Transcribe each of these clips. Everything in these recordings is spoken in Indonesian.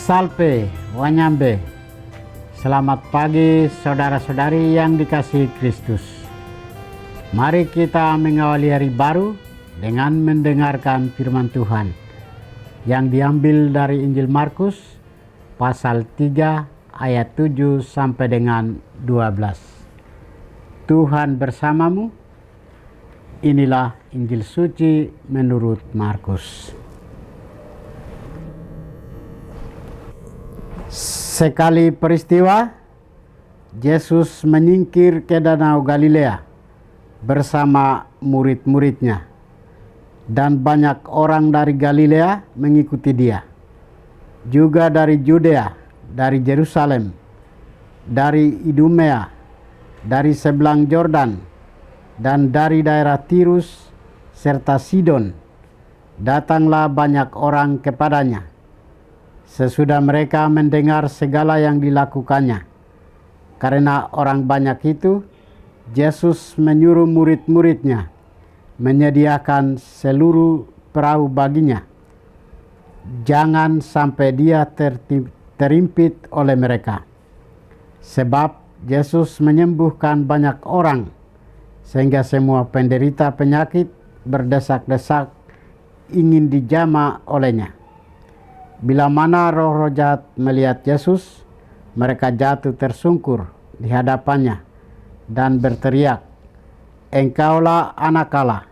Salve, Wanyambe. Selamat pagi saudara-saudari yang dikasihi Kristus. Mari kita mengawali hari baru dengan mendengarkan firman Tuhan yang diambil dari Injil Markus pasal 3 ayat 7 sampai dengan 12. Tuhan bersamamu. Inilah Injil suci menurut Markus. Sekali peristiwa, Yesus menyingkir ke Danau Galilea bersama murid-muridnya, dan banyak orang dari Galilea mengikuti dia. Juga dari Yudea, dari Yerusalem, dari Idumea, dari sebelah Yordan, dan dari daerah Tirus serta Sidon, datanglah banyak orang kepadanya. Sesudah mereka mendengar segala yang dilakukannya, karena orang banyak itu, Yesus menyuruh murid-muridnya menyediakan seluruh perahu baginya. Jangan sampai dia terimpit oleh mereka. Sebab Yesus menyembuhkan banyak orang, sehingga semua penderita penyakit berdesak-desak ingin dijamah olehnya. Bila mana roh-roh jahat melihat Yesus, mereka jatuh tersungkur di hadapannya dan berteriak, "Engkaulah anak Allah."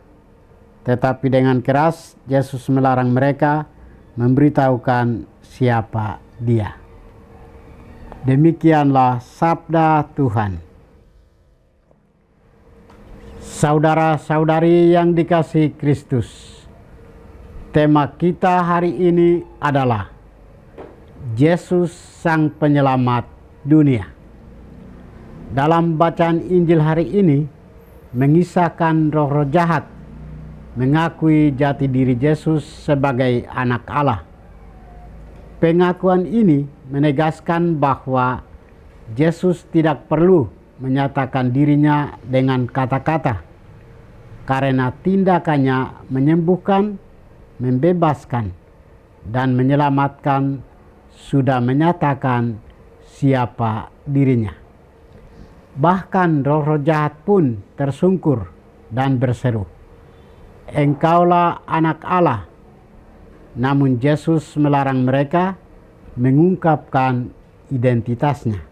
Tetapi dengan keras Yesus melarang mereka memberitahukan siapa dia. Demikianlah sabda Tuhan. Saudara-saudari yang dikasihi Kristus, tema kita hari ini adalah Yesus Sang Penyelamat Dunia. Dalam bacaan Injil hari ini mengisahkan roh-roh jahat mengakui jati diri Yesus sebagai anak Allah. Pengakuan ini menegaskan bahwa Yesus tidak perlu menyatakan dirinya dengan kata-kata, karena tindakannya menyembuhkan, membebaskan, dan menyelamatkan sudah menyatakan siapa dirinya. Bahkan roh-roh jahat pun tersungkur dan berseru, "Engkaulah anak Allah." Namun Yesus melarang mereka mengungkapkan identitasnya.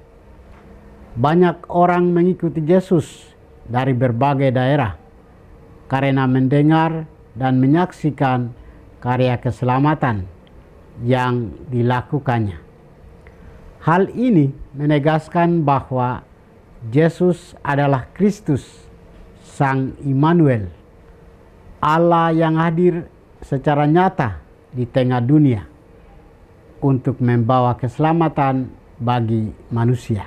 Banyak orang mengikuti Yesus dari berbagai daerah karena mendengar dan menyaksikan karya keselamatan yang dilakukannya. Hal ini menegaskan bahwa Yesus adalah Kristus, Sang Immanuel, Allah yang hadir secara nyata di tengah dunia untuk membawa keselamatan bagi manusia.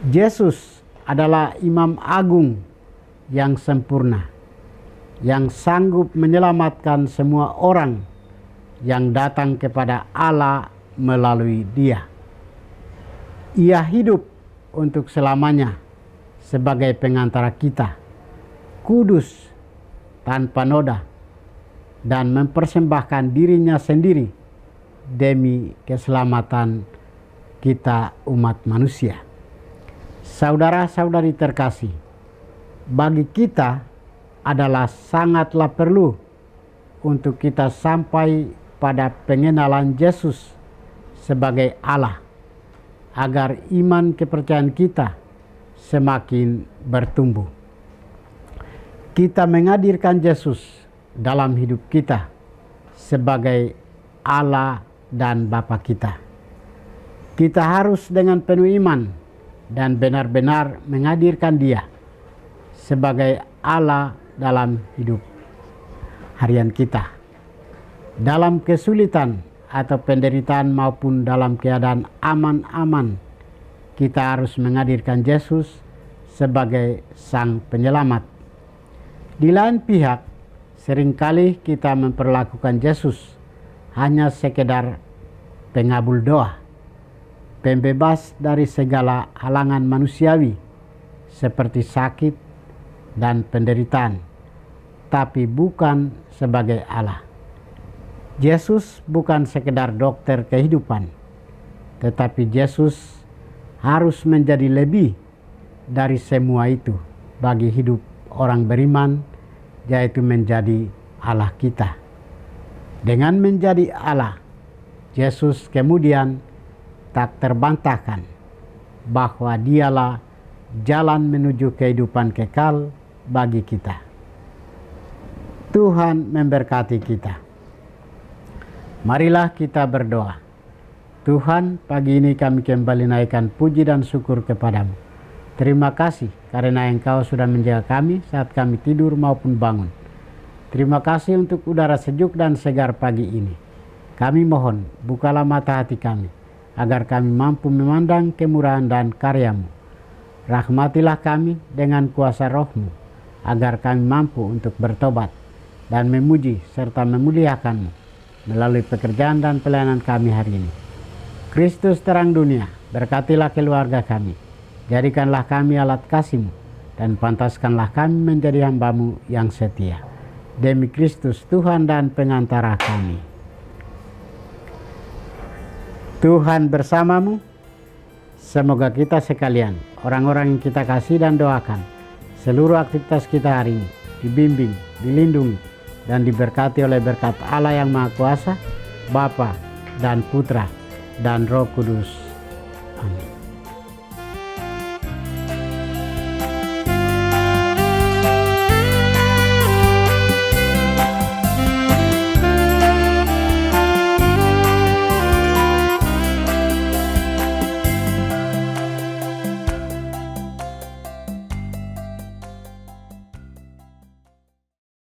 Yesus adalah Imam Agung yang sempurna, yang sanggup menyelamatkan semua orang yang datang kepada Allah melalui Dia. Ia hidup untuk selamanya sebagai pengantara kita, kudus, tanpa noda, dan mempersembahkan dirinya sendiri demi keselamatan kita umat manusia. Saudara-saudari terkasih, bagi kita adalah sangatlah perlu untuk kita sampai pada pengenalan Yesus sebagai Allah, agar iman kepercayaan kita semakin bertumbuh. Kita menghadirkan Yesus dalam hidup kita sebagai Allah dan Bapa kita. Kita harus dengan penuh iman dan benar-benar menghadirkan Dia sebagai Allah dalam hidup harian kita. Dalam kesulitan atau penderitaan maupun dalam keadaan aman-aman, kita harus menghadirkan Yesus sebagai Sang Penyelamat. Di lain pihak, seringkali kita memperlakukan Yesus hanya sekedar pengabul doa, pembebas dari segala halangan manusiawi seperti sakit dan penderitaan, tapi bukan sebagai Allah. Yesus bukan sekedar dokter kehidupan, tetapi Yesus harus menjadi lebih dari semua itu bagi hidup orang beriman, yaitu menjadi Allah kita. Dengan menjadi Allah, Yesus kemudian tak terbantahkan bahwa dialah jalan menuju kehidupan kekal bagi kita. Tuhan memberkati kita. Marilah kita berdoa. Tuhan, pagi ini kami kembali naikkan puji dan syukur kepadamu. Terima kasih karena Engkau sudah menjaga kami saat kami tidur maupun bangun. Terima kasih untuk udara sejuk dan segar pagi ini. Kami mohon, bukalah mata hati kami, agar kami mampu memandang kemurahan dan karya-Mu. Rahmatilah kami dengan kuasa Roh-Mu, agar kami mampu untuk bertobat dan memuji serta memuliakan-Mu melalui pekerjaan dan pelayanan kami hari ini. Kristus terang dunia, berkatilah keluarga kami. Jadikanlah kami alat kasih-Mu, dan pantaskanlah kami menjadi hamba-Mu yang setia. Demi Kristus Tuhan dan pengantara kami. Tuhan bersamamu. Semoga kita sekalian, orang-orang yang kita kasih dan doakan, seluruh aktivitas kita hari ini dibimbing, dilindungi, dan diberkati oleh berkat Allah yang Maha Kuasa, Bapa dan Putra dan Roh Kudus. Amin.